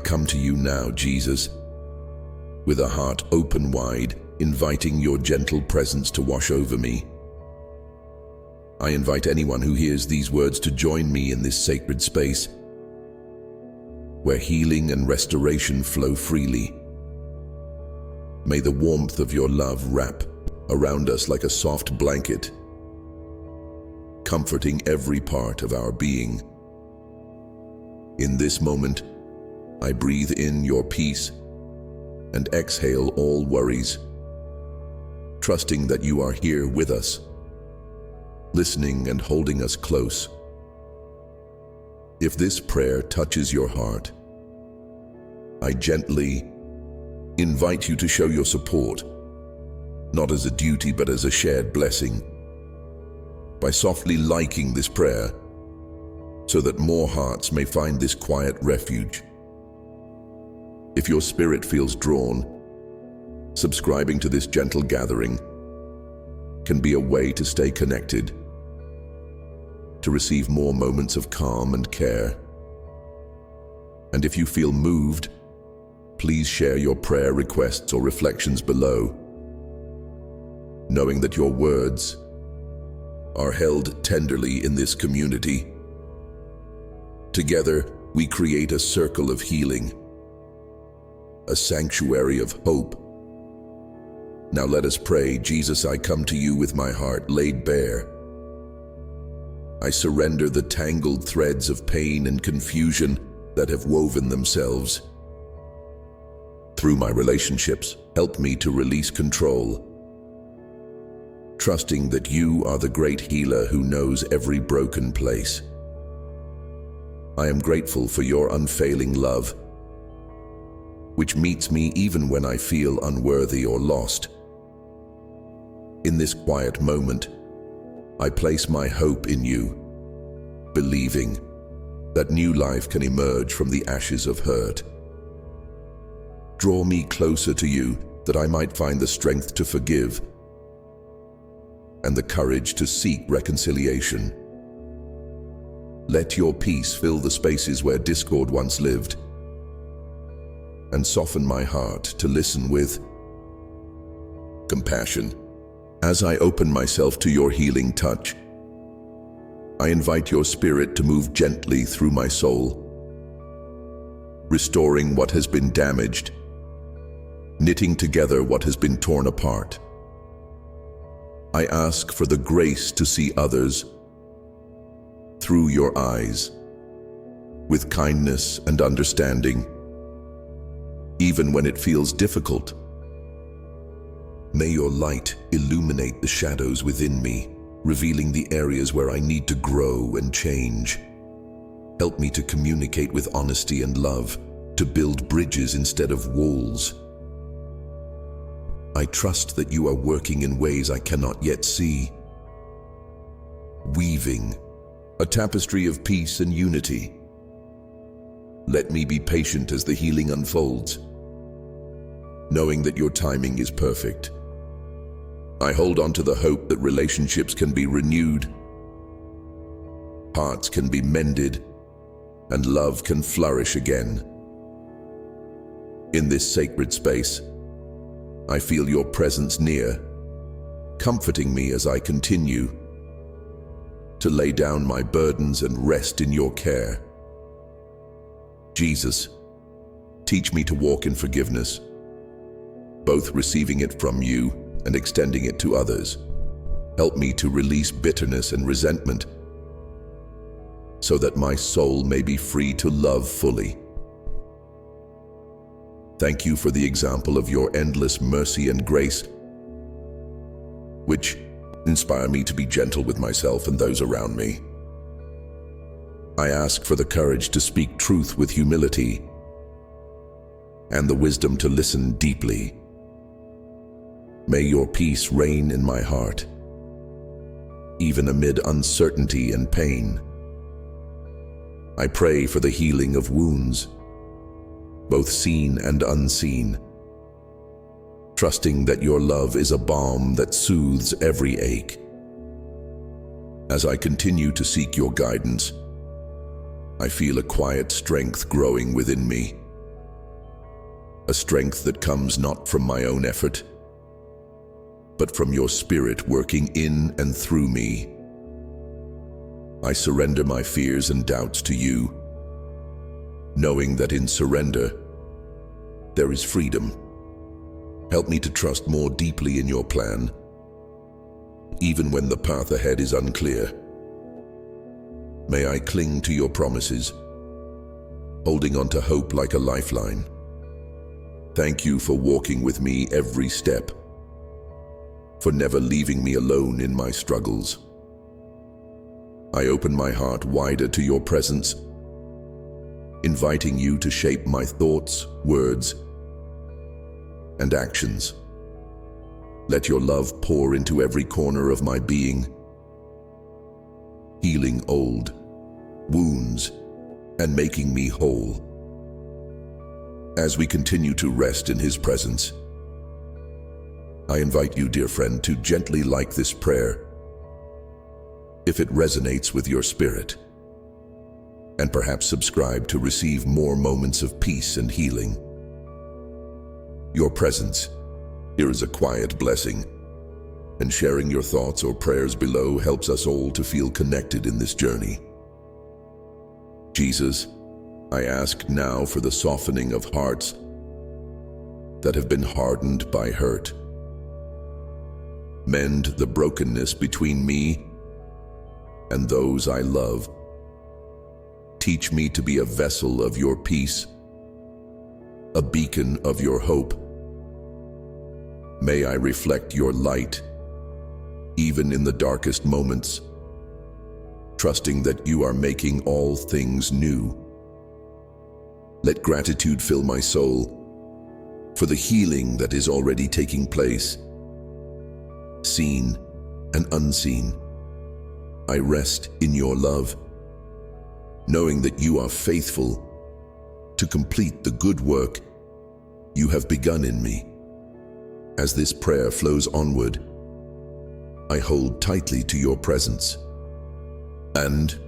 come to you now, Jesus, with a heart open wide, inviting your gentle presence to wash over me. I invite anyone who hears these words to join me in this sacred space, where healing and restoration flow freely. May the warmth of your love wrap around us like a soft blanket, comforting every part of our being. In this moment, I breathe in your peace and exhale all worries, trusting that you are here with us, listening and holding us close. If this prayer touches your heart, I gently invite you to show your support, not as a duty but as a shared blessing, by softly liking this prayer so that more hearts may find this quiet refuge. If your spirit feels drawn, subscribing to this gentle gathering can be a way to stay connected, to receive more moments of calm and care. And if you feel moved, please share your prayer requests or reflections below, knowing that your words are held tenderly in this community. Together, we create a circle of healing, a sanctuary of hope. Now let us pray. Jesus, I come to you with my heart laid bare. I surrender the tangled threads of pain and confusion that have woven themselves. Through my relationships, help me to release control, trusting that you are the great healer who knows every broken place. I am grateful for your unfailing love, which meets me even when I feel unworthy or lost. In this quiet moment, I place my hope in you, believing that new life can emerge from the ashes of hurt. Draw me closer to you that I might find the strength to forgive and the courage to seek reconciliation. Let your peace fill the spaces where discord once lived, and soften my heart to listen with compassion. As I open myself to your healing touch, I invite your spirit to move gently through my soul, restoring what has been damaged, knitting together what has been torn apart. I ask for the grace to see others through your eyes, with kindness and understanding, even when it feels difficult. May your light illuminate the shadows within me, revealing the areas where I need to grow and change. Help me to communicate with honesty and love, to build bridges instead of walls. I trust that you are working in ways I cannot yet see, weaving a tapestry of peace and unity. Let me be patient as the healing unfolds, knowing that your timing is perfect. I hold on to the hope that relationships can be renewed, hearts can be mended, and love can flourish again. In this sacred space, I feel your presence near, comforting me as I continue to lay down my burdens and rest in your care. Jesus, teach me to walk in forgiveness, both receiving it from you and extending it to others. Help me to release bitterness and resentment so that my soul may be free to love fully. Thank you for the example of your endless mercy and grace, which inspire me to be gentle with myself and those around me. I ask for the courage to speak truth with humility and the wisdom to listen deeply. May your peace reign in my heart, even amid uncertainty and pain. I pray for the healing of wounds, both seen and unseen, trusting that your love is a balm that soothes every ache. As I continue to seek your guidance, I feel a quiet strength growing within me, a strength that comes not from my own effort, but from your Spirit working in and through me. I surrender my fears and doubts to you, knowing that in surrender, there is freedom. Help me to trust more deeply in your plan, even when the path ahead is unclear. May I cling to your promises, holding on to hope like a lifeline. Thank you for walking with me every step, for never leaving me alone in my struggles. I open my heart wider to your presence, inviting you to shape my thoughts, words, and actions. Let your love pour into every corner of my being, healing old wounds and making me whole. As we continue to rest in His presence, I invite you, dear friend, to gently like this prayer if it resonates with your spirit, and perhaps subscribe to receive more moments of peace and healing. Your presence here is a quiet blessing, and sharing your thoughts or prayers below helps us all to feel connected in this journey. Jesus, I ask now for the softening of hearts that have been hardened by hurt. Mend the brokenness between me and those I love. Teach me to be a vessel of your peace, a beacon of your hope. May I reflect your light, even in the darkest moments, trusting that you are making all things new. Let gratitude fill my soul for the healing that is already taking place, seen and unseen. I rest in your love, knowing that you are faithful to complete the good work you have begun in me. As this prayer flows onward, I hold tightly to your presence and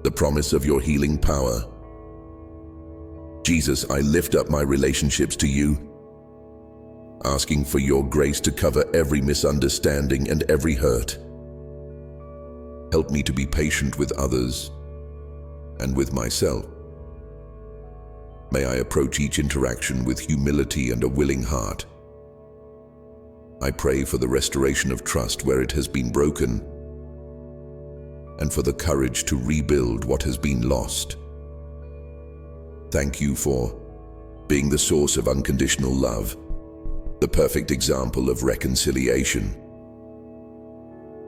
the promise of your healing power. Jesus, I lift up my relationships to you, asking for your grace to cover every misunderstanding and every hurt. Help me to be patient with others and with myself. May I approach each interaction with humility and a willing heart. I pray for the restoration of trust where it has been broken, and for the courage to rebuild what has been lost. Thank you for being the source of unconditional love, the perfect example of reconciliation.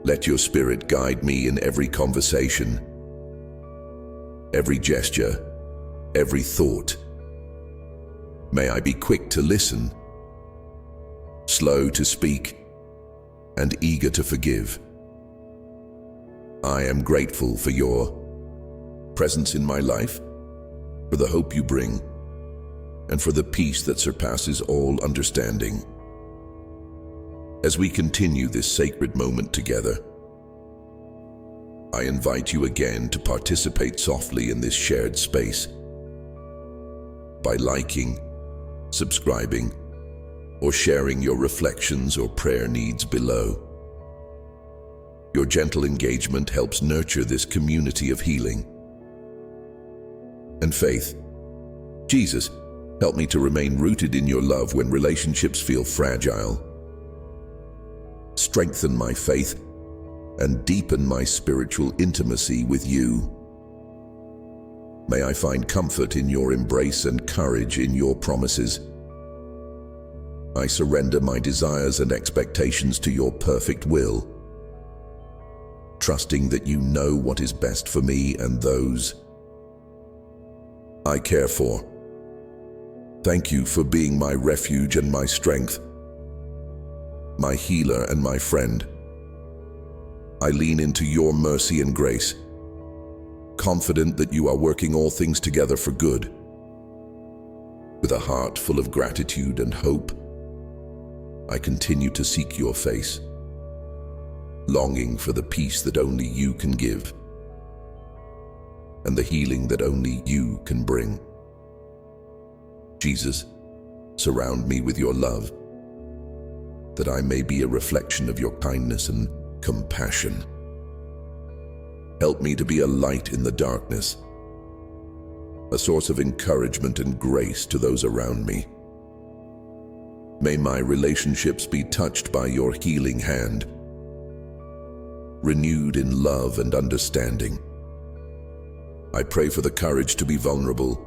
Let your Spirit guide me in every conversation, every gesture, every thought. May I be quick to listen, slow to speak, and eager to forgive. I am grateful for your presence in my life, for the hope you bring, and for the peace that surpasses all understanding. As we continue this sacred moment together, I invite you again to participate softly in this shared space by liking, subscribing, or sharing your reflections or prayer needs below. Your gentle engagement helps nurture this community of healing and faith. Jesus, help me to remain rooted in your love when relationships feel fragile. Strengthen my faith and deepen my spiritual intimacy with you. May I find comfort in your embrace and courage in your promises. I surrender my desires and expectations to your perfect will, trusting that you know what is best for me and those I care for. Thank you for being my refuge and my strength, my healer and my friend. I lean into your mercy and grace, confident that you are working all things together for good. With a heart full of gratitude and hope, I continue to seek your face, longing for the peace that only you can give and the healing that only you can bring. Jesus, Surround me with your love, that I may be a reflection of your kindness and compassion. Help me to be a light in the darkness, a source of encouragement and grace to those around me. May my relationships be touched by your healing hand, renewed in love and understanding. I pray for the courage to be vulnerable,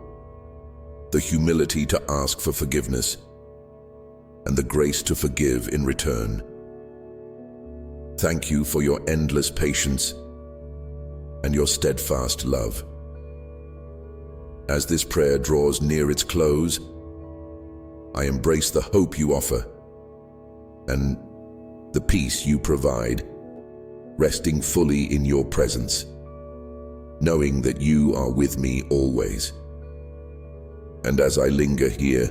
the humility to ask for forgiveness, and the grace to forgive in return. Thank you for your endless patience and your steadfast love. As this prayer draws near its close, I embrace the hope you offer and the peace you provide, resting fully in your presence, knowing that you are with me always. And as I linger here,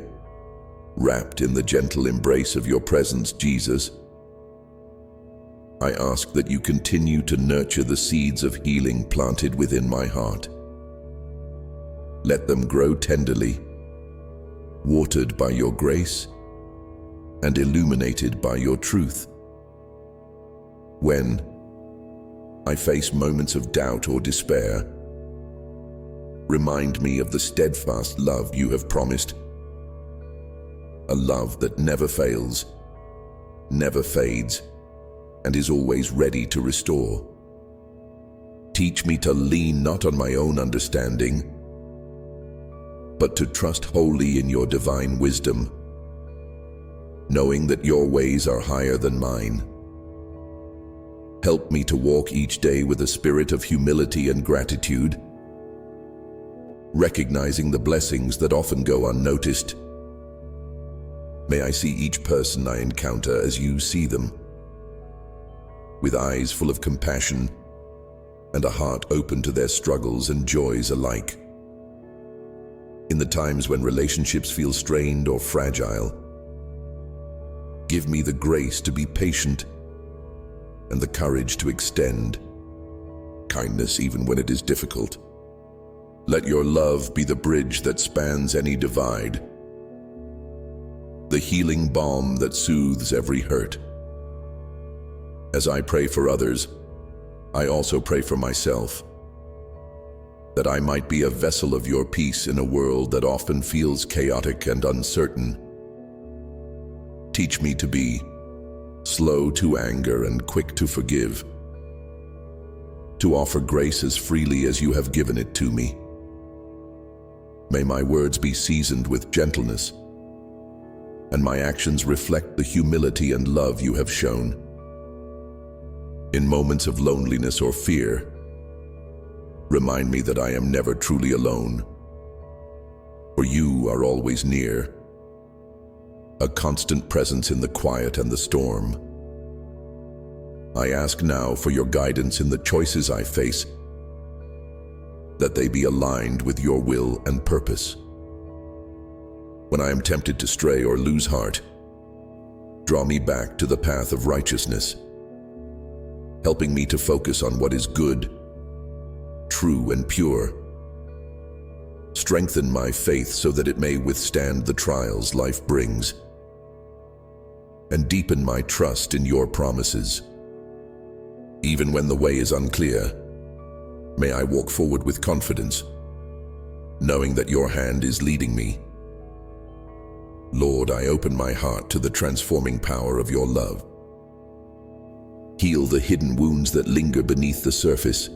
wrapped in the gentle embrace of your presence, Jesus, I ask that you continue to nurture the seeds of healing planted within my heart. Let them grow tenderly, watered by your grace and illuminated by your truth. When I face moments of doubt or despair, remind me of the steadfast love you have promised, a love that never fails, never fades, and is always ready to restore. Teach me to lean not on my own understanding, but to trust wholly in your divine wisdom, knowing that your ways are higher than mine. Help me to walk each day with a spirit of humility and gratitude, recognizing the blessings that often go unnoticed. May I see each person I encounter as you see them, with eyes full of compassion and a heart open to their struggles and joys alike. In the times when relationships feel strained or fragile, give me the grace to be patient and the courage to extend kindness even when it is difficult. Let your love be the bridge that spans any divide, the healing balm that soothes every hurt. As I pray for others, I also pray for myself, that I might be a vessel of your peace in a world that often feels chaotic and uncertain. Teach me to be slow to anger and quick to forgive, to offer grace as freely as you have given it to me. May my words be seasoned with gentleness, and my actions reflect the humility and love you have shown. In moments of loneliness or fear, remind me that I am never truly alone, for you are always near, a constant presence in the quiet and the storm. I ask now for your guidance in the choices I face, that they be aligned with your will and purpose. When I am tempted to stray or lose heart, draw me back to the path of righteousness, helping me to focus on what is good, true, and pure. Strengthen my faith so that it may withstand the trials life brings, and deepen my trust in your promises. Even when the way is unclear, may I walk forward with confidence, knowing that your hand is leading me. Lord, I open my heart to the transforming power of your love. Heal the hidden wounds that linger beneath the surface,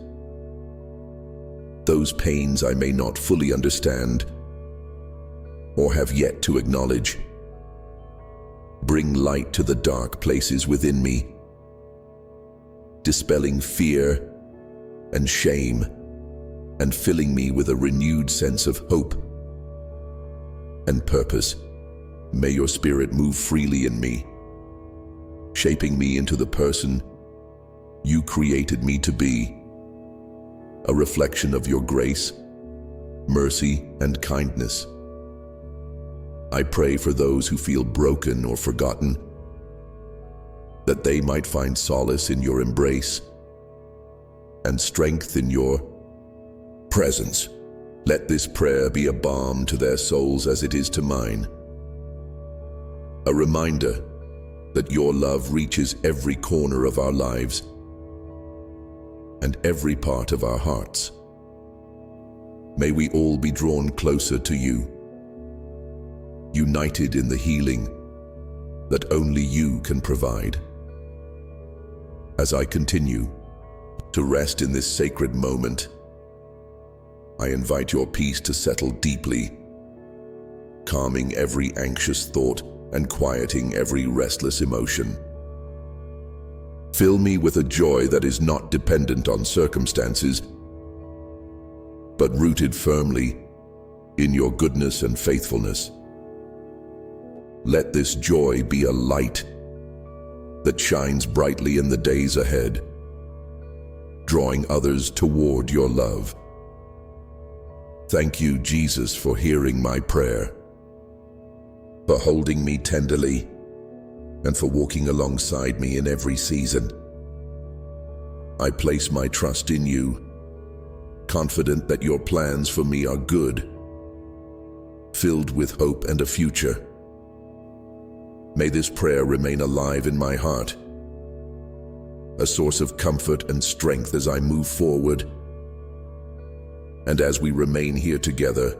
those pains I may not fully understand or have yet to acknowledge. Bring light to the dark places within me, dispelling fear and shame and filling me with a renewed sense of hope and purpose. May your spirit move freely in me, shaping me into the person you created me to be, a reflection of your grace, mercy, and kindness. I pray for those who feel broken or forgotten, that they might find solace in your embrace and strength in your presence. Let this prayer be a balm to their souls as it is to mine, a reminder that your love reaches every corner of our lives and every part of our hearts. May we all be drawn closer to you, united in the healing that only you can provide. As I continue to rest in this sacred moment, I invite your peace to settle deeply, calming every anxious thought and quieting every restless emotion. Fill me with a joy that is not dependent on circumstances, but rooted firmly in your goodness and faithfulness. Let this joy be a light that shines brightly in the days ahead, drawing others toward your love. Thank you, Jesus, for hearing my prayer, for holding me tenderly, and for walking alongside me in every season. I place my trust in you, confident that your plans for me are good, filled with hope and a future. May this prayer remain alive in my heart, a source of comfort and strength as I move forward. And as we remain here together,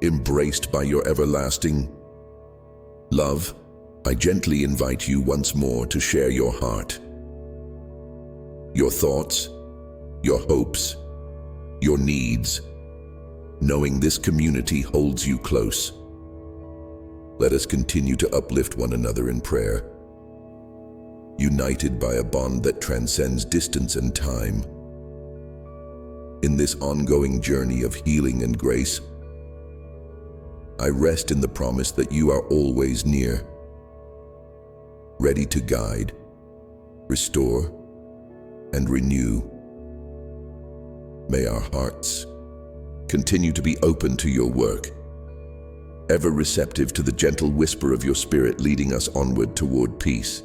embraced by your everlasting love, I gently invite you once more to share your heart, your thoughts, your hopes, your needs, knowing this community holds you close. Let us continue to uplift one another in prayer, united by a bond that transcends distance and time. In this ongoing journey of healing and grace, I rest in the promise that you are always near, ready to guide, restore, and renew. May our hearts continue to be open to your work, ever receptive to the gentle whisper of your Spirit leading us onward toward peace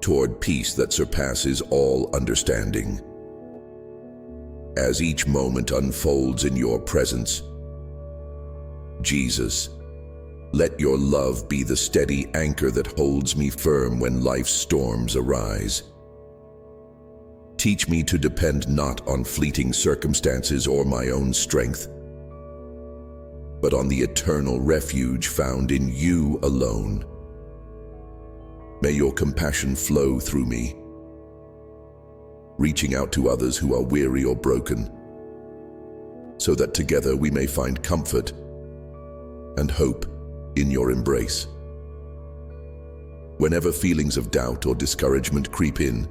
that surpasses all understanding. As each moment unfolds in your presence, Jesus, let your love be the steady anchor that holds me firm when life's storms arise. Teach me to depend not on fleeting circumstances or my own strength, but on the eternal refuge found in you alone. May your compassion flow through me, reaching out to others who are weary or broken, so that together we may find comfort and hope in your embrace. Whenever feelings of doubt or discouragement creep in,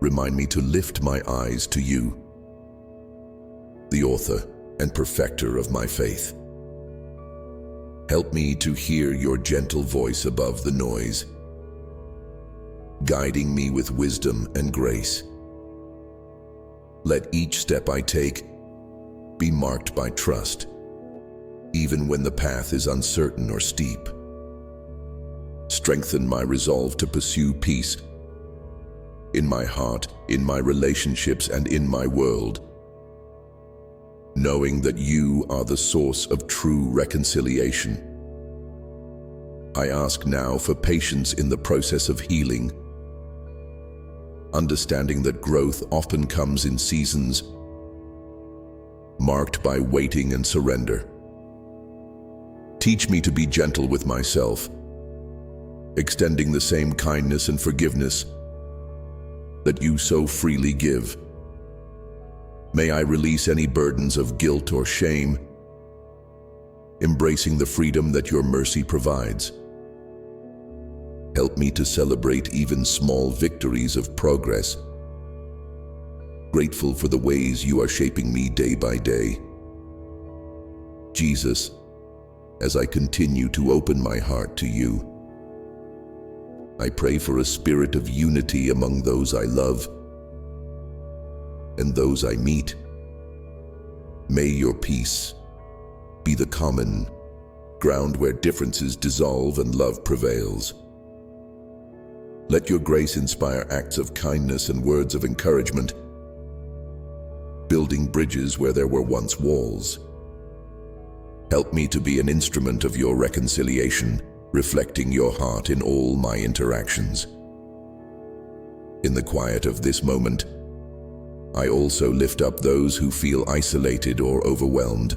remind me to lift my eyes to you, the author and perfecter of my faith. Help me to hear your gentle voice above the noise, guiding me with wisdom and grace. Let each step I take be marked by trust, even when the path is uncertain or steep. Strengthen my resolve to pursue peace in my heart, in my relationships, and in my world, knowing that you are the source of true reconciliation. I ask now for patience in the process of healing, understanding that growth often comes in seasons marked by waiting and surrender. Teach me to be gentle with myself, extending the same kindness and forgiveness that you so freely give. May I release any burdens of guilt or shame, embracing the freedom that your mercy provides. Help me to celebrate even small victories of progress, grateful for the ways you are shaping me day by day. Jesus, as I continue to open my heart to you, I pray for a spirit of unity among those I love and those I meet. May your peace be the common ground where differences dissolve and love prevails. Let your grace inspire acts of kindness and words of encouragement, building bridges where there were once walls. Help me to be an instrument of your reconciliation, reflecting your heart in all my interactions. In the quiet of this moment, I also lift up those who feel isolated or overwhelmed,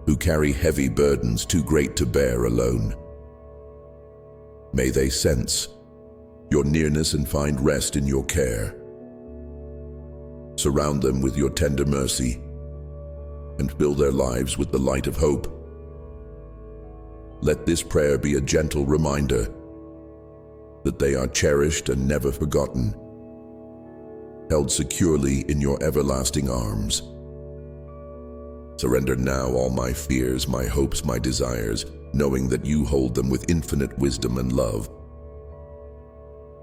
who carry heavy burdens too great to bear alone. May they sense your nearness and find rest in your care. Surround them with your tender mercy and fill their lives with the light of hope. Let this prayer be a gentle reminder that they are cherished and never forgotten, held securely in your everlasting arms. Surrender now all my fears, my hopes, my desires, knowing that you hold them with infinite wisdom and love.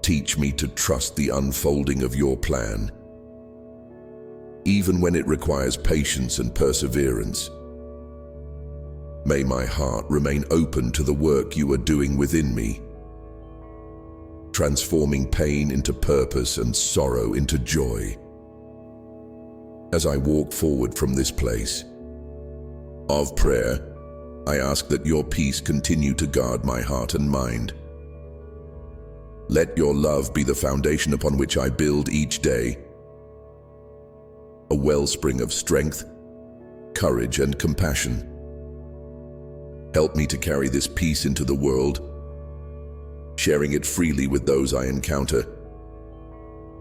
Teach me to trust the unfolding of your plan, even when it requires patience and perseverance. May my heart remain open to the work you are doing within me, transforming pain into purpose and sorrow into joy. As I walk forward from this place of prayer, I ask that your peace continue to guard my heart and mind. Let your love be the foundation upon which I build each day, a wellspring of strength, courage, and compassion. Help me to carry this peace into the world, sharing it freely with those I encounter,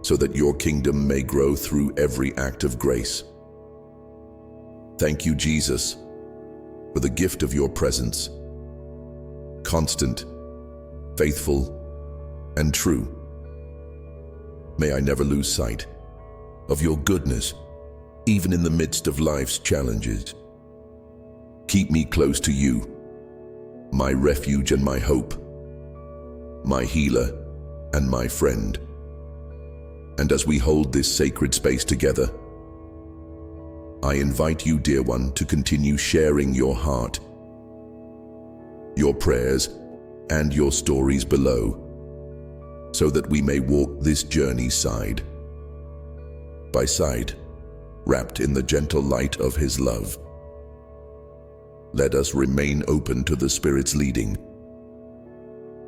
so that your kingdom may grow through every act of grace. Thank you, Jesus, for the gift of your presence, constant, faithful, and true. May I never lose sight of your goodness, even in the midst of life's challenges. Keep me close to you, my refuge and my hope, my healer and my friend. And as we hold this sacred space together, I invite you, dear one, to continue sharing your heart, your prayers, and your stories below, so that we may walk this journey side by side, wrapped in the gentle light of His love. Let us remain open to the Spirit's leading,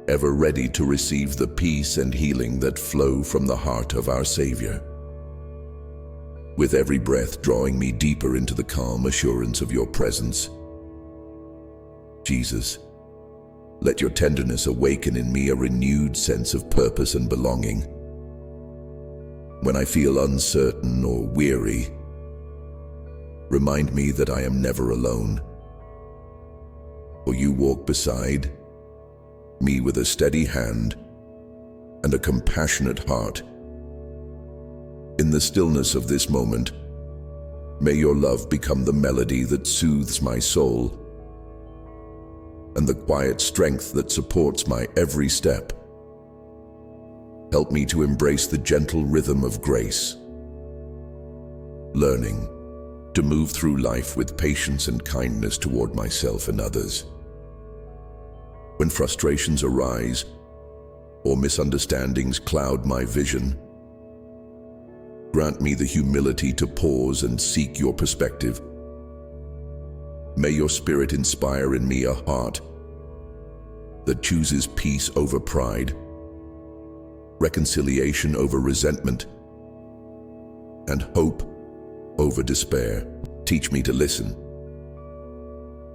ever ready to receive the peace and healing that flow from the heart of our Savior. With every breath drawing me deeper into the calm assurance of your presence. Jesus, let your tenderness awaken in me a renewed sense of purpose and belonging. When I feel uncertain or weary, remind me that I am never alone, for you walk beside me with a steady hand and a compassionate heart. In the stillness of this moment, may your love become the melody that soothes my soul and the quiet strength that supports my every step. Help me to embrace the gentle rhythm of grace, learning to move through life with patience and kindness toward myself and others. When frustrations arise or misunderstandings cloud my vision, grant me the humility to pause and seek your perspective. May your Spirit inspire in me a heart that chooses peace over pride, reconciliation over resentment, and hope over despair. Teach me to listen,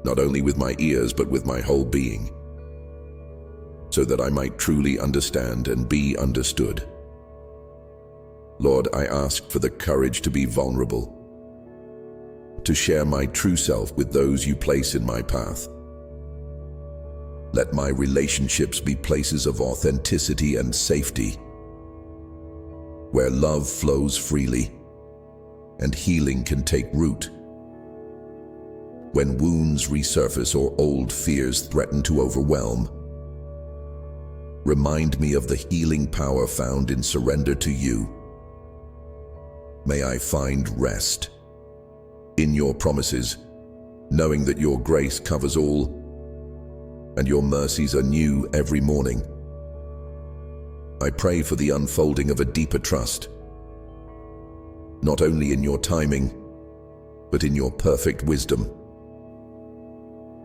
not only with my ears but with my whole being, so that I might truly understand and be understood. Lord, I ask for the courage to be vulnerable, to share my true self with those you place in my path. Let my relationships be places of authenticity and safety, where love flows freely and healing can take root. When wounds resurface or old fears threaten to overwhelm, remind me of the healing power found in surrender to you. May I find rest in your promises, knowing that your grace covers all and your mercies are new every morning. I pray for the unfolding of a deeper trust, not only in your timing, but in your perfect wisdom.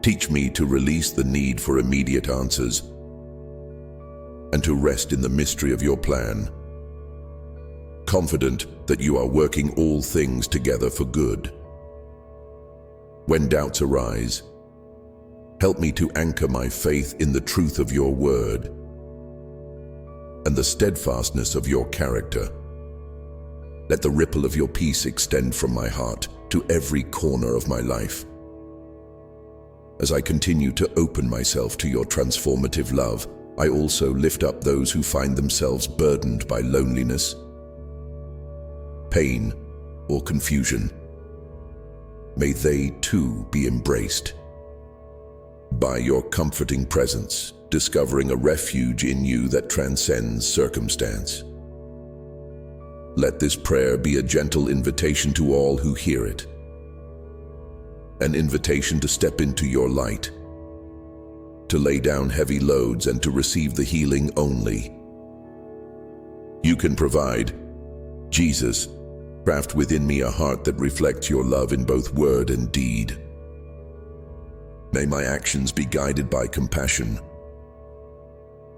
Teach me to release the need for immediate answers and to rest in the mystery of your plan, confident that you are working all things together for good. When doubts arise, help me to anchor my faith in the truth of your word and the steadfastness of your character. Let the ripple of your peace extend from my heart to every corner of my life. As I continue to open myself to your transformative love, I also lift up those who find themselves burdened by loneliness, pain, or confusion. May they too be embraced by your comforting presence, discovering a refuge in you that transcends circumstance. Let this prayer be a gentle invitation to all who hear it, an invitation to step into your light, to lay down heavy loads and to receive the healing only you can provide. Jesus, craft within me a heart that reflects your love in both word and deed. May my actions be guided by compassion,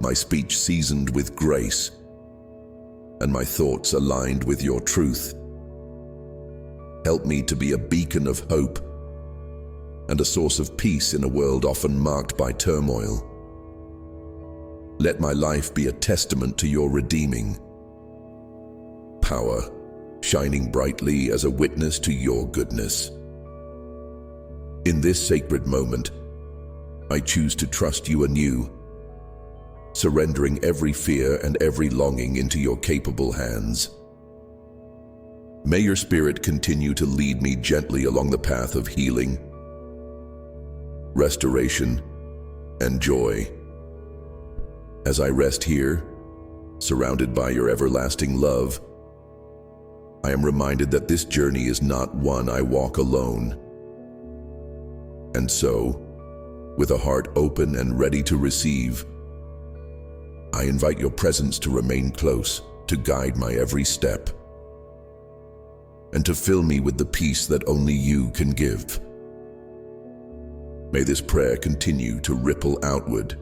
my speech seasoned with grace, and my thoughts aligned with your truth. Help me to be a beacon of hope and a source of peace in a world often marked by turmoil. Let my life be a testament to your redeeming power, shining brightly as a witness to your goodness. In this sacred moment, I choose to trust you anew, surrendering every fear and every longing into your capable hands. May your Spirit continue to lead me gently along the path of healing, restoration, and joy. As I rest here, surrounded by your everlasting love, I am reminded that this journey is not one I walk alone. And so, with a heart open and ready to receive, I invite your presence to remain close, to guide my every step, and to fill me with the peace that only you can give. May this prayer continue to ripple outward,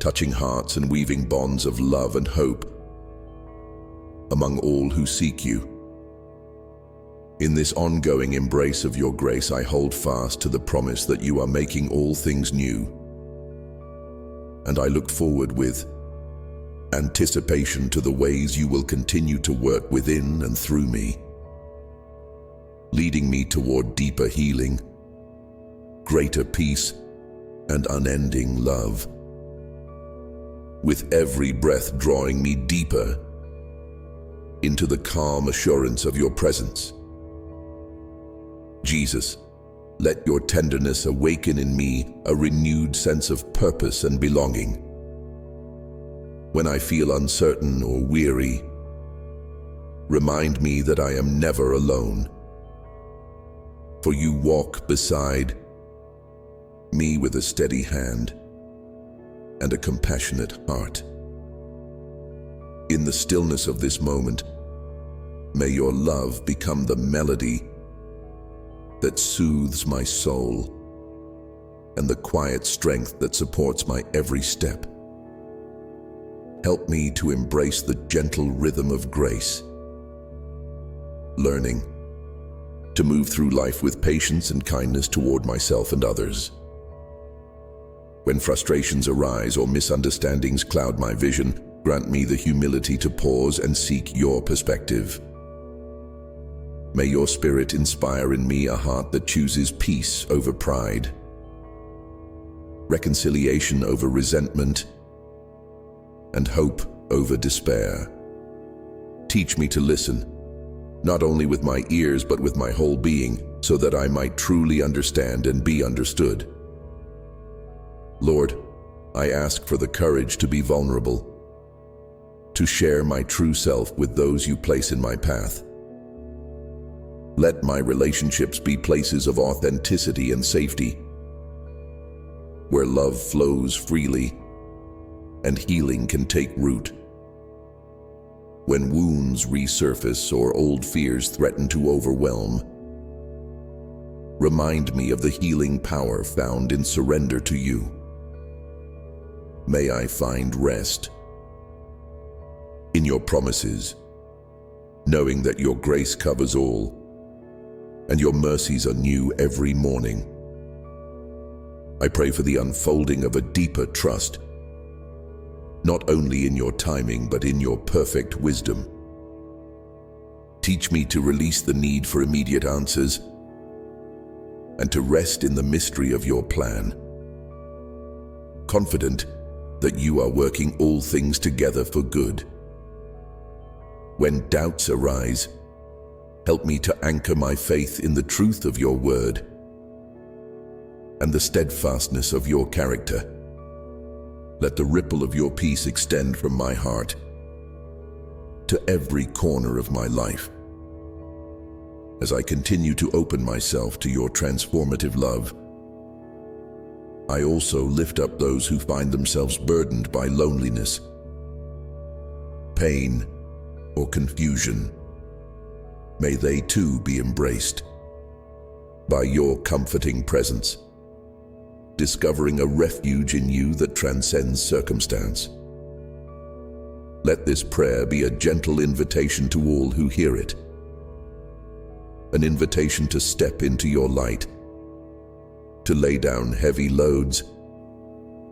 touching hearts and weaving bonds of love and hope among all who seek you. In this ongoing embrace of your grace, I hold fast to the promise that you are making all things new, and I look forward with anticipation to the ways you will continue to work within and through me, leading me toward deeper healing, greater peace, and unending love. With every breath drawing me deeper into the calm assurance of your presence. Jesus, let your tenderness awaken in me a renewed sense of purpose and belonging. When I feel uncertain or weary, remind me that I am never alone, for you walk beside me with a steady hand and a compassionate heart. In the stillness of this moment, may your love become the melody that soothes my soul and the quiet strength that supports my every step. Help me to embrace the gentle rhythm of grace, learning to move through life with patience and kindness toward myself and others. When frustrations arise or misunderstandings cloud my vision, grant me the humility to pause and seek your perspective. May your Spirit inspire in me a heart that chooses peace over pride, reconciliation over resentment, and hope over despair. Teach me to listen, not only with my ears but with my whole being, so that I might truly understand and be understood. Lord, I ask for the courage to be vulnerable, to share my true self with those you place in my path. Let my relationships be places of authenticity and safety, where love flows freely and healing can take root. When wounds resurface or old fears threaten to overwhelm, Remind me of the healing power found in surrender to you. May I find rest in your promises, knowing that your grace covers all, and your mercies are new every morning. I pray for the unfolding of a deeper trust, not only in your timing, but in your perfect wisdom. Teach me to release the need for immediate answers and to rest in the mystery of your plan, confident that you are working all things together for good. When doubts arise, help me to anchor my faith in the truth of your word and the steadfastness of your character. Let the ripple of your peace extend from my heart to every corner of my life. As I continue to open myself to your transformative love, I also lift up those who find themselves burdened by loneliness, pain, or confusion. May they too be embraced by your comforting presence, discovering a refuge in you that transcends circumstance. Let this prayer be a gentle invitation to all who hear it, an invitation to step into your light, to lay down heavy loads,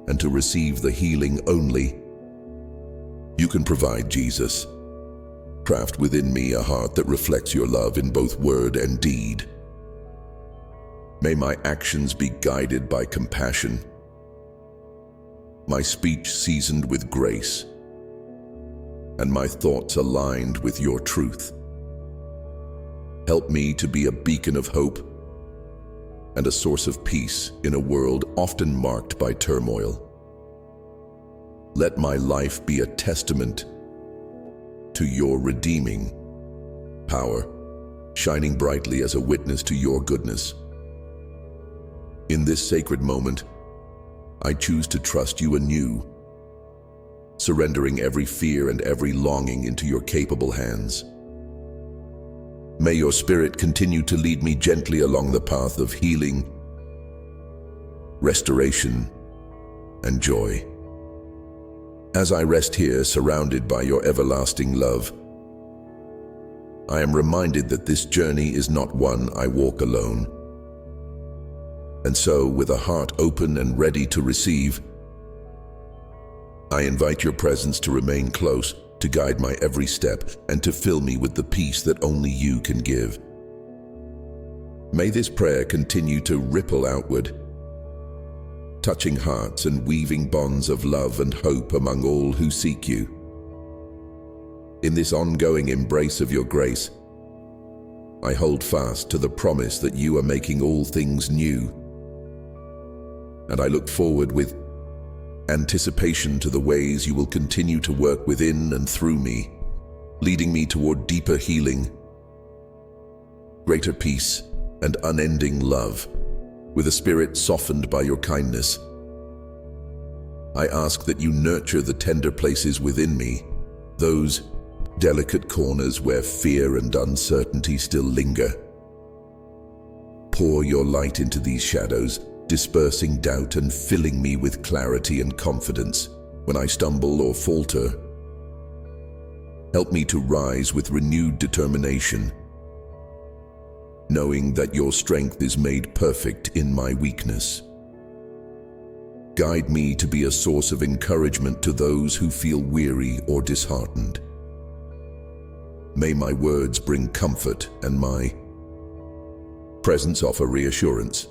and to receive the healing only you can provide, Jesus. Craft within me a heart that reflects your love in both word and deed. May my actions be guided by compassion, my speech seasoned with grace, and my thoughts aligned with your truth. Help me to be a beacon of hope and a source of peace in a world often marked by turmoil. Let my life be a testament to your redeeming power, shining brightly as a witness to your goodness. In this sacred moment, I choose to trust you anew, surrendering every fear and every longing into your capable hands. May your Spirit continue to lead me gently along the path of healing, restoration, and joy. As I rest here, surrounded by your everlasting love, I am reminded that this journey is not one I walk alone. And so, with a heart open and ready to receive, I invite your presence to remain close, to guide my every step, and to fill me with the peace that only you can give. May this prayer continue to ripple outward, touching hearts and weaving bonds of love and hope among all who seek you. In this ongoing embrace of your grace, I hold fast to the promise that you are making all things new, and I look forward with anticipation to the ways you will continue to work within and through me, leading me toward deeper healing, greater peace, and unending love. With a spirit softened by your kindness, I ask that you nurture the tender places within me, those delicate corners where fear and uncertainty still linger. Pour your light into these shadows, dispersing doubt and filling me with clarity and confidence when I stumble or falter. Help me to rise with renewed determination, knowing that your strength is made perfect in my weakness. Guide me to be a source of encouragement to those who feel weary or disheartened. May my words bring comfort and my presence offer reassurance.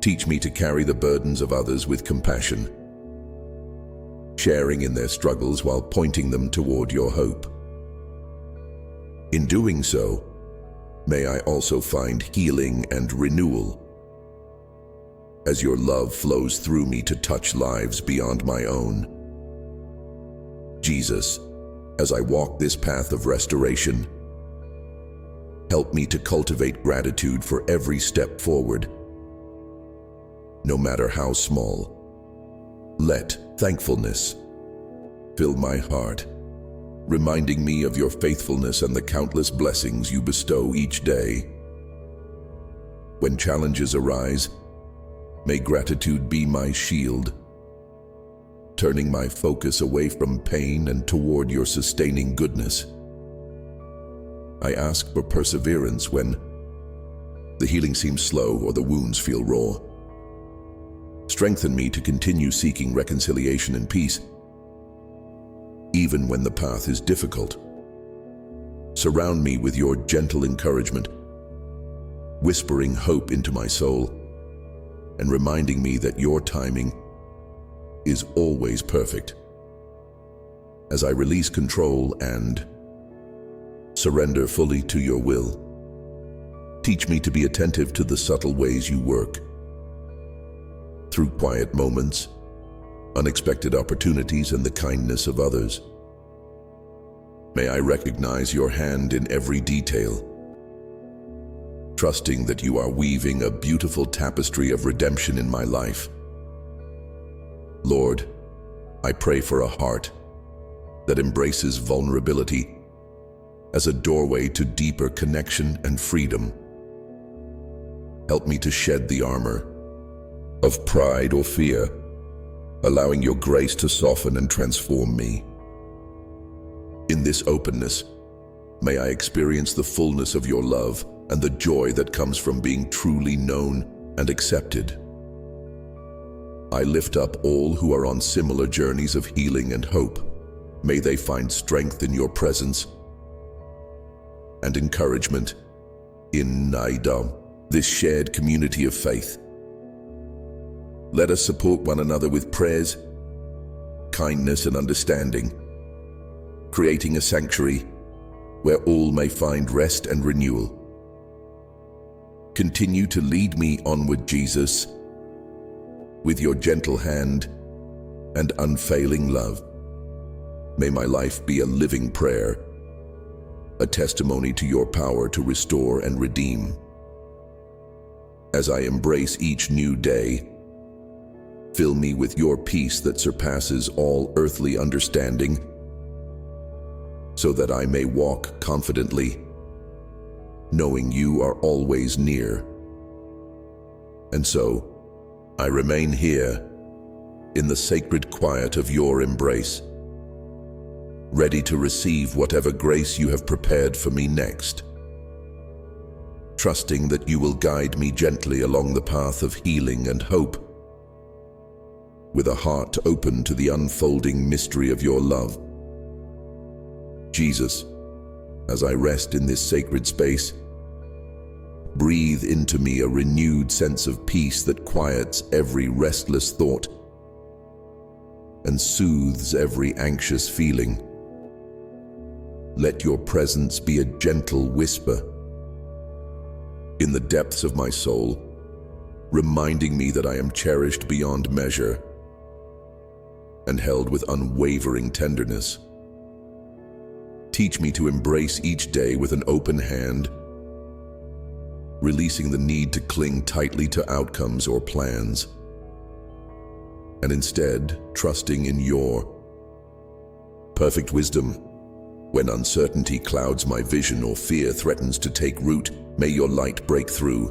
Teach me to carry the burdens of others with compassion, sharing in their struggles while pointing them toward your hope. In doing so, may I also find healing and renewal, as your love flows through me to touch lives beyond my own. Jesus, as I walk this path of restoration, help me to cultivate gratitude for every step forward, no matter how small. Let thankfulness fill my heart, reminding me of your faithfulness and the countless blessings you bestow each day. When challenges arise, may gratitude be my shield, turning my focus away from pain and toward your sustaining goodness. I ask for perseverance when the healing seems slow or the wounds feel raw. Strengthen me to continue seeking reconciliation and peace, even when the path is difficult. Surround me with your gentle encouragement, whispering hope into my soul and reminding me that your timing is always perfect. As I release control and surrender fully to your will, teach me to be attentive to the subtle ways you work. Through quiet moments, unexpected opportunities, and the kindness of others, may I recognize your hand in every detail, trusting that you are weaving a beautiful tapestry of redemption in my life. Lord, I pray for a heart that embraces vulnerability as a doorway to deeper connection and freedom. Help me to shed the armor of pride or fear, allowing your grace to soften and transform me. In this openness, may I experience the fullness of your love and the joy that comes from being truly known and accepted. I lift up all who are on similar journeys of healing and hope. May they find strength in your presence and encouragement in Naidam, this shared community of faith. Let us support one another with prayers, kindness, and understanding, creating a sanctuary where all may find rest and renewal. Continue to lead me onward, Jesus, with your gentle hand and unfailing love. May my life be a living prayer, a testimony to your power to restore and redeem. As I embrace each new day, fill me with your peace that surpasses all earthly understanding, so that I may walk confidently, knowing you are always near. And so, I remain here in the sacred quiet of your embrace, ready to receive whatever grace you have prepared for me next, trusting that you will guide me gently along the path of healing and hope, with a heart open to the unfolding mystery of your love. Jesus, as I rest in this sacred space, breathe into me a renewed sense of peace that quiets every restless thought and soothes every anxious feeling. Let your presence be a gentle whisper in the depths of my soul, reminding me that I am cherished beyond measure and held with unwavering tenderness. Teach me to embrace each day with an open hand, releasing the need to cling tightly to outcomes or plans, and instead trusting in your perfect wisdom. When uncertainty clouds my vision or fear threatens to take root, may your light break through,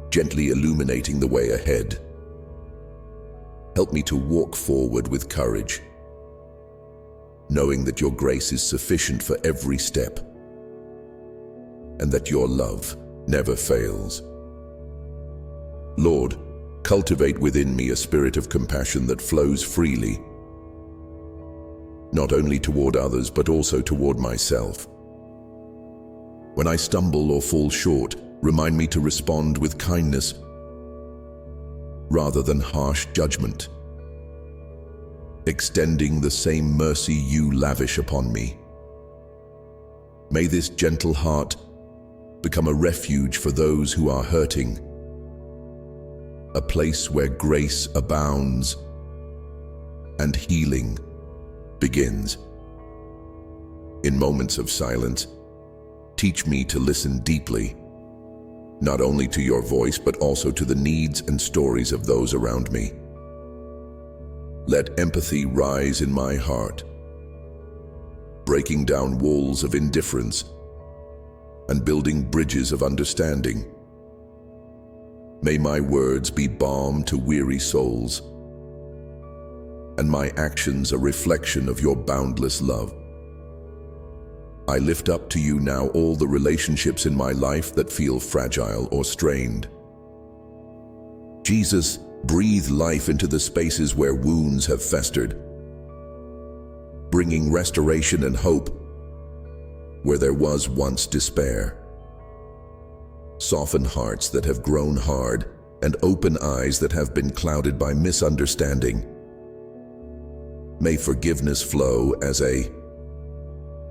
gently illuminating the way ahead. Help me to walk forward with courage, knowing that your grace is sufficient for every step, and that your love never fails. Lord, cultivate within me a spirit of compassion that flows freely, not only toward others but also toward myself. When I stumble or fall short, remind me to respond with kindness rather than harsh judgment, extending the same mercy you lavish upon me. May this gentle heart become a refuge for those who are hurting, a place where grace abounds and healing begins. In moments of silence, teach me to listen deeply, not only to your voice but also to the needs and stories of those around me. Let empathy rise in my heart, breaking down walls of indifference and building bridges of understanding. May my words be balm to weary souls, and my actions a reflection of your boundless love. I lift up to you now all the relationships in my life that feel fragile or strained. Jesus, breathe life into the spaces where wounds have festered, bringing restoration and hope where there was once despair. Soften hearts that have grown hard and open eyes that have been clouded by misunderstanding. May forgiveness flow as a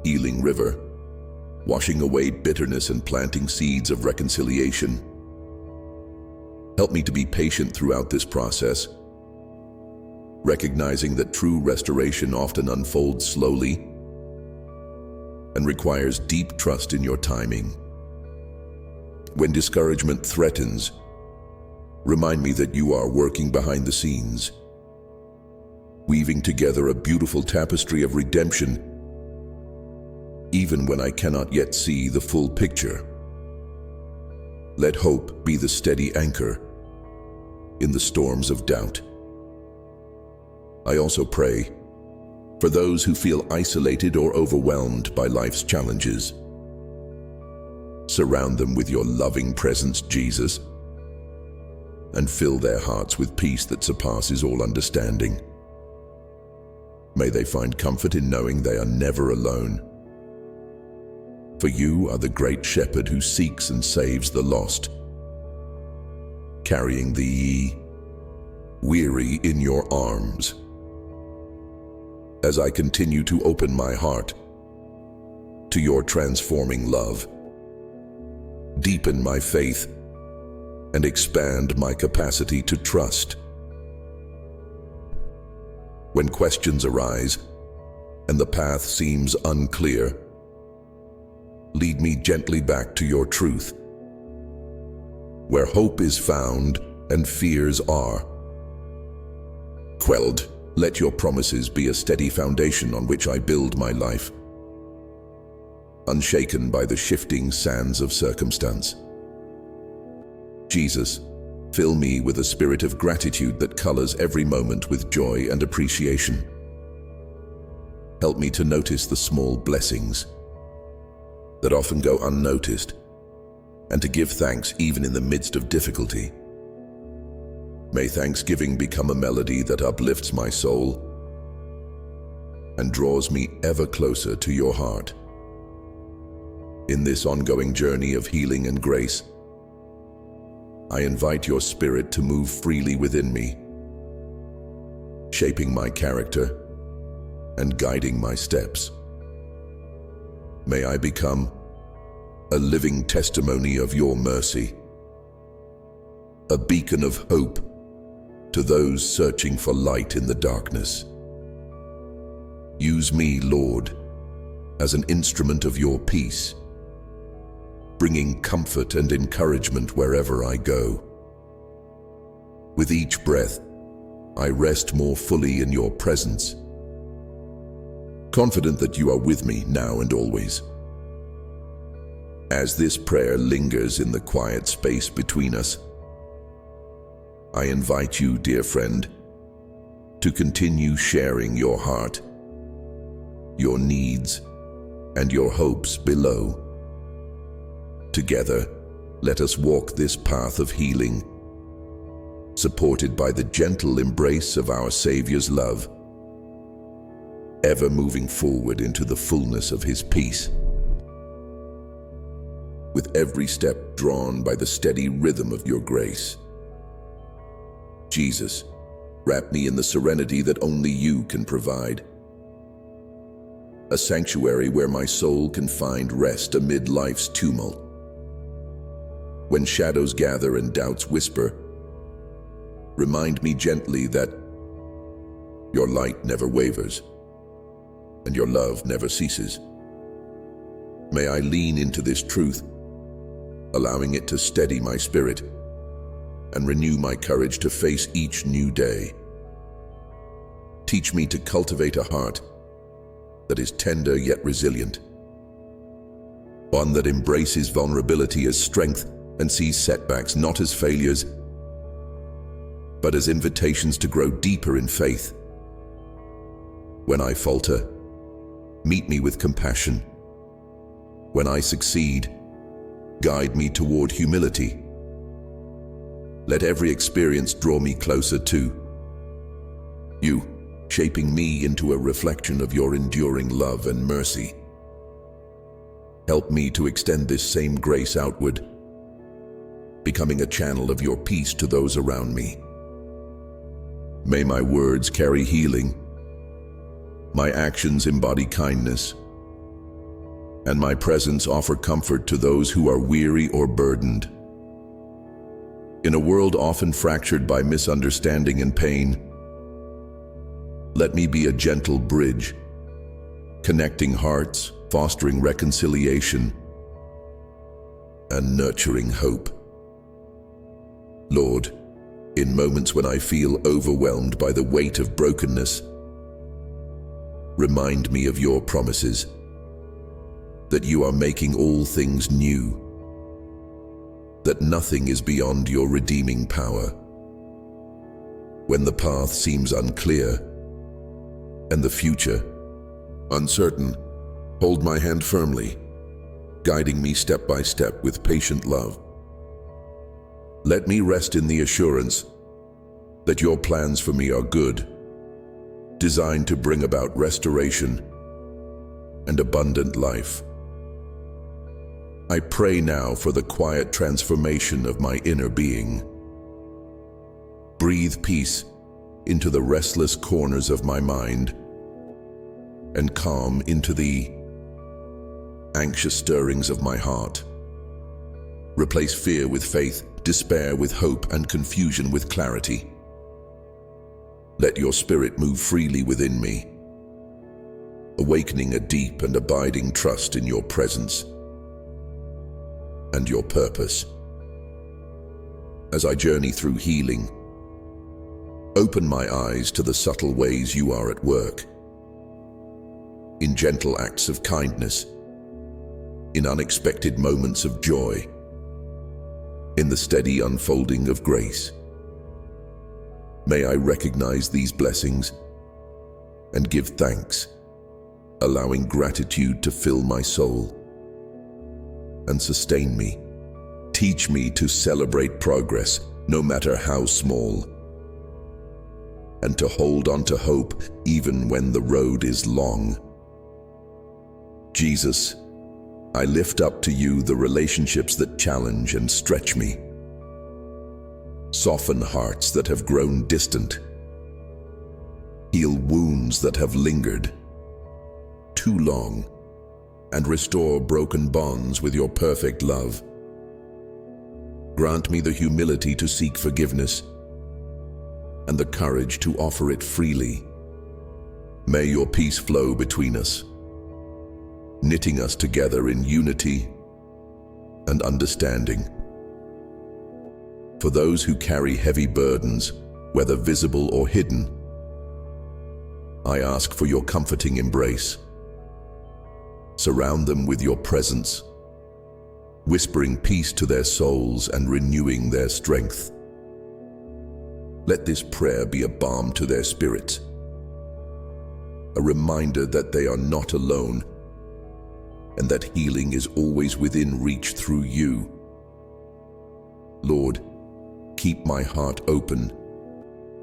healing river, washing away bitterness and planting seeds of reconciliation. Help me to be patient throughout this process, recognizing that true restoration often unfolds slowly and requires deep trust in your timing. When discouragement threatens, remind me that you are working behind the scenes, weaving together a beautiful tapestry of redemption, even when I cannot yet see the full picture. Let hope be the steady anchor in the storms of doubt. I also pray for those who feel isolated or overwhelmed by life's challenges. Surround them with your loving presence, Jesus, and fill their hearts with peace that surpasses all understanding. May they find comfort in knowing they are never alone. For you are the great shepherd who seeks and saves the lost, carrying the weary in your arms. As I continue to open my heart to your transforming love, deepen my faith and expand my capacity to trust. When questions arise and the path seems unclear, lead me gently back to your truth, where hope is found and fears are quelled. Let your promises be a steady foundation on which I build my life, unshaken by the shifting sands of circumstance. Jesus, fill me with a spirit of gratitude that colors every moment with joy and appreciation. Help me to notice the small blessings that often go unnoticed, and to give thanks even in the midst of difficulty. May thanksgiving become a melody that uplifts my soul and draws me ever closer to your heart. In this ongoing journey of healing and grace, I invite your Spirit to move freely within me, shaping my character and guiding my steps. May I become a living testimony of your mercy, a beacon of hope to those searching for light in the darkness. Use me, Lord, as an instrument of your peace, bringing comfort and encouragement wherever I go. With each breath, I rest more fully in your presence, confident that you are with me now and always. As this prayer lingers in the quiet space between us, I invite you, dear friend, to continue sharing your heart, your needs, and your hopes below. Together, let us walk this path of healing, supported by the gentle embrace of our Savior's love, ever moving forward into the fullness of His peace. With every step drawn by the steady rhythm of your grace, Jesus, wrap me in the serenity that only you can provide, a sanctuary where my soul can find rest amid life's tumult. When shadows gather and doubts whisper, remind me gently that your light never wavers and your love never ceases. May I lean into this truth, allowing it to steady my spirit and renew my courage to face each new day. Teach me to cultivate a heart that is tender yet resilient, one that embraces vulnerability as strength and sees setbacks not as failures but as invitations to grow deeper in faith. When I falter, meet me with compassion. When I succeed, guide me toward humility. Let every experience draw me closer to you, shaping me into a reflection of your enduring love and mercy. Help me to extend this same grace outward, becoming a channel of your peace to those around me. May my words carry healing, my actions embody kindness, and my presence offer comfort to those who are weary or burdened. In a world often fractured by misunderstanding and pain, let me be a gentle bridge, connecting hearts, fostering reconciliation, and nurturing hope. Lord, in moments when I feel overwhelmed by the weight of brokenness, remind me of your promises, that you are making all things new, that nothing is beyond your redeeming power. When the path seems unclear and the future uncertain, hold my hand firmly, guiding me step by step with patient love. Let me rest in the assurance that your plans for me are good, designed to bring about restoration and abundant life. I pray now for the quiet transformation of my inner being. Breathe peace into the restless corners of my mind and calm into the anxious stirrings of my heart. Replace fear with faith, despair with hope, and confusion with clarity. Let your spirit move freely within me, awakening a deep and abiding trust in your presence and your purpose. As I journey through healing, open my eyes to the subtle ways you are at work, in gentle acts of kindness, in unexpected moments of joy, in the steady unfolding of grace. May I recognize these blessings and give thanks, allowing gratitude to fill my soul and sustain me. Teach me to celebrate progress, no matter how small, and to hold on to hope even when the road is long. Jesus, I lift up to you the relationships that challenge and stretch me. Soften hearts that have grown distant. Heal wounds that have lingered too long, and restore broken bonds with your perfect love. Grant me the humility to seek forgiveness and the courage to offer it freely. May your peace flow between us, knitting us together in unity and understanding. For those who carry heavy burdens, whether visible or hidden, I ask for your comforting embrace. Surround them with your presence, whispering peace to their souls and renewing their strength. Let this prayer be a balm to their spirits, a reminder that they are not alone and that healing is always within reach through you. Lord, keep my heart open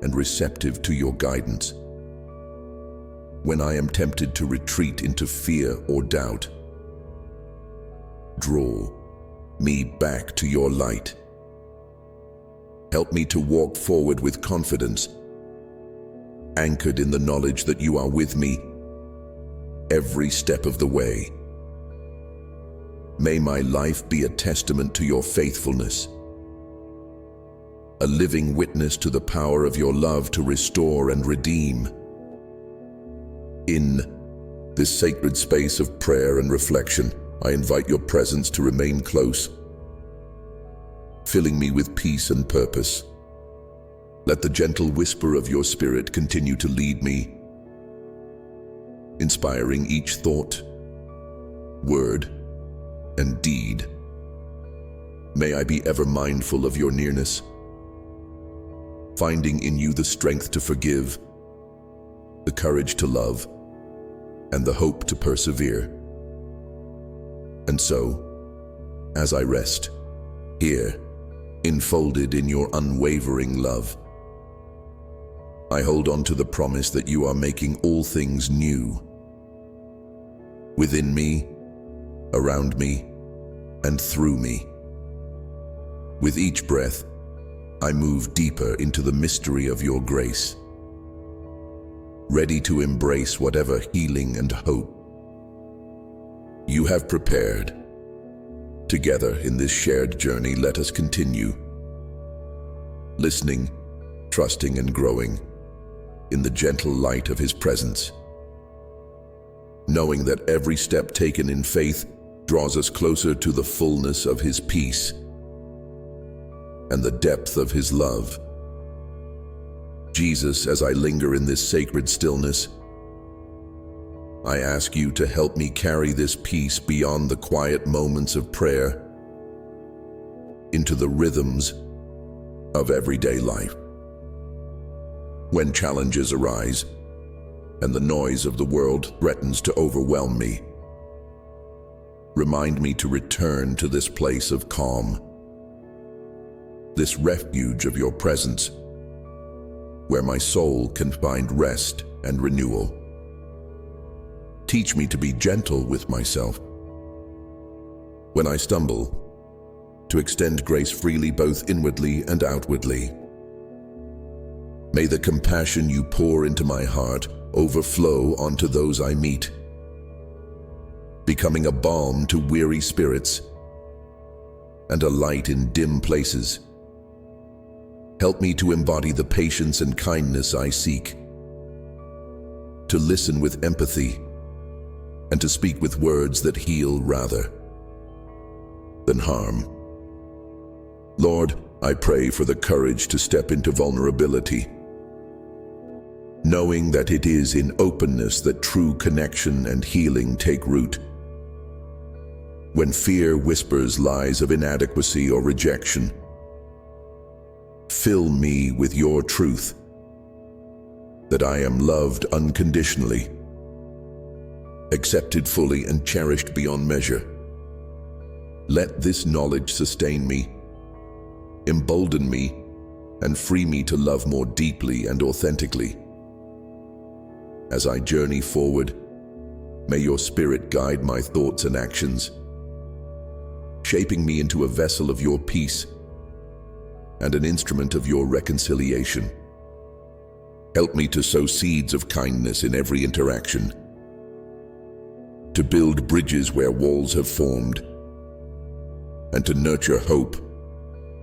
and receptive to your guidance. When I am tempted to retreat into fear or doubt, draw me back to your light. Help me to walk forward with confidence, anchored in the knowledge that you are with me every step of the way. May my life be a testament to your faithfulness, a living witness to the power of your love to restore and redeem. In this sacred space of prayer and reflection, I invite your presence to remain close, filling me with peace and purpose. Let the gentle whisper of your Spirit continue to lead me, inspiring each thought, word, and deed. May I be ever mindful of your nearness, finding in you the strength to forgive, the courage to love, and the hope to persevere. And so, as I rest here, enfolded in your unwavering love, I hold on to the promise that you are making all things new. Within me, around me, and through me. With each breath, I move deeper into the mystery of your grace, ready to embrace whatever healing and hope you have prepared. Together in this shared journey, let us continue, listening, trusting, and growing in the gentle light of His presence, knowing that every step taken in faith draws us closer to the fullness of His peace and the depth of His love. Jesus, as I linger in this sacred stillness, I ask you to help me carry this peace beyond the quiet moments of prayer into the rhythms of everyday life. When challenges arise and the noise of the world threatens to overwhelm me, remind me to return to this place of calm, this refuge of your presence, where my soul can find rest and renewal. Teach me to be gentle with myself when I stumble, to extend grace freely both inwardly and outwardly. May the compassion you pour into my heart overflow onto those I meet, becoming a balm to weary spirits and a light in dim places. Help me to embody the patience and kindness I seek, to listen with empathy, and to speak with words that heal rather than harm. Lord, I pray for the courage to step into vulnerability, knowing that it is in openness that true connection and healing take root. When fear whispers lies of inadequacy or rejection, fill me with your truth, that I am loved unconditionally, accepted fully, and cherished beyond measure. Let this knowledge sustain me, embolden me, and free me to love more deeply and authentically. As I journey forward, may your Spirit guide my thoughts and actions, shaping me into a vessel of your peace and an instrument of your reconciliation. Help me to sow seeds of kindness in every interaction, to build bridges where walls have formed, and to nurture hope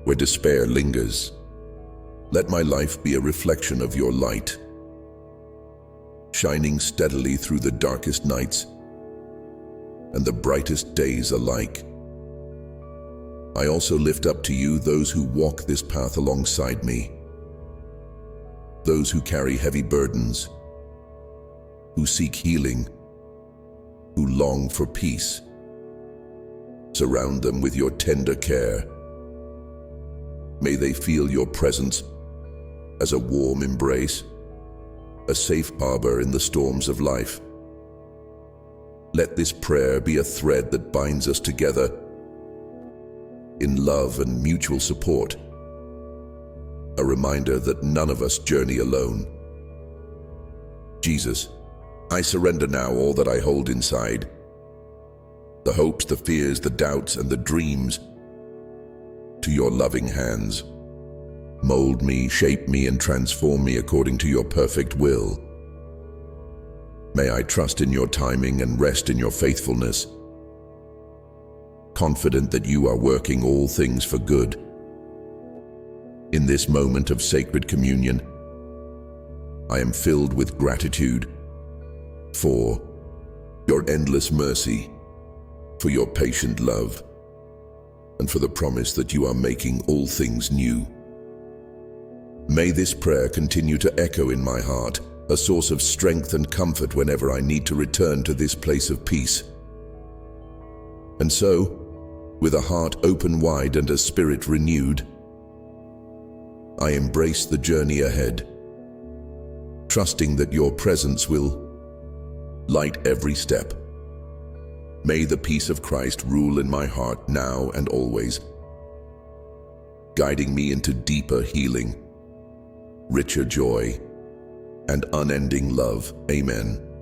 where despair lingers. Let my life be a reflection of your light, shining steadily through the darkest nights and the brightest days alike. I also lift up to you those who walk this path alongside me, those who carry heavy burdens, who seek healing, who long for peace. Surround them with your tender care. May they feel your presence as a warm embrace, a safe harbor in the storms of life. Let this prayer be a thread that binds us together in love and mutual support, a reminder that none of us journey alone. Jesus, I surrender now all that I hold inside, the hopes, the fears, the doubts, and the dreams, to your loving hands. Mold me, shape me, and transform me according to your perfect will. May I trust in your timing and rest in your faithfulness, confident that you are working all things for good. In this moment of sacred communion, I am filled with gratitude for your endless mercy, for your patient love, and for the promise that you are making all things new. May this prayer continue to echo in my heart, a source of strength and comfort whenever I need to return to this place of peace. And so, with a heart open wide and a spirit renewed, I embrace the journey ahead, trusting that your presence will light every step. May the peace of Christ rule in my heart now and always, guiding me into deeper healing, richer joy, and unending love. Amen.